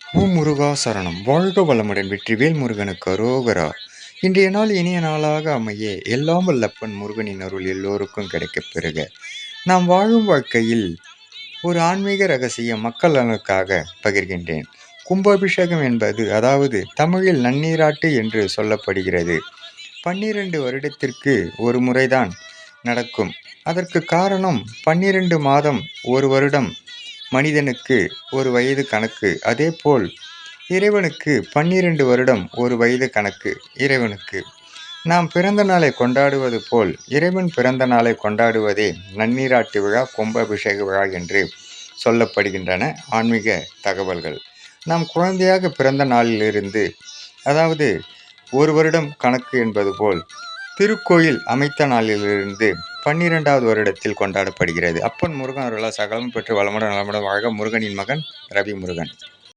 முருகா சரணம்! வாழ்க வளமுடன்! வெற்றிவேல் முருகனுக்கு அரோகரா! இன்றைய நாள் இனிய நாளாக அமைய எல்லாம் வல்லப்பன் முருகனின் அருள் எல்லோருக்கும் கிடைக்கப் பெறுக. நாம் வாழும் வாழ்க்கையில் ஒரு ஆன்மீக ரகசியம் மக்கள் நலனுக்காக பகிர்கின்றேன். கும்பாபிஷேகம் என்பது அதாவது தமிழில் நன்னீராட்டு என்று சொல்லப்படுகிறது. 12 வருடத்திற்கு ஒரு முறைதான் நடக்கும். அதற்கு காரணம் 12 மாதம் ஒரு வருடம் மனிதனுக்கு ஒரு வயது கணக்கு. அதேபோல் இறைவனுக்கு 12 வருடம் ஒரு வயது கணக்கு. இறைவனுக்கு நாம் பிறந்த நாளை கொண்டாடுவது போல் இறைவன் பிறந்த நாளை கொண்டாடுவதே நன்னீராட்டு விழா, கும்பாபிஷேக விழா என்று சொல்லப்படுகின்றன ஆன்மீக தகவல்கள். நாம் குழந்தையாக பிறந்த நாளிலிருந்து, அதாவது ஒரு வருடம் கணக்கு என்பது போல் திருக்கோயில் அமைத்த நாளிலிருந்து 12வது வருடத்தில் கொண்டாடப்படுகிறது. அப்பன் முருகன் அருளால் சகலம் பெற்று வளமுடன் நலமுடன் வாழ்க. முருகனின் மகன் ரவி முருகன்.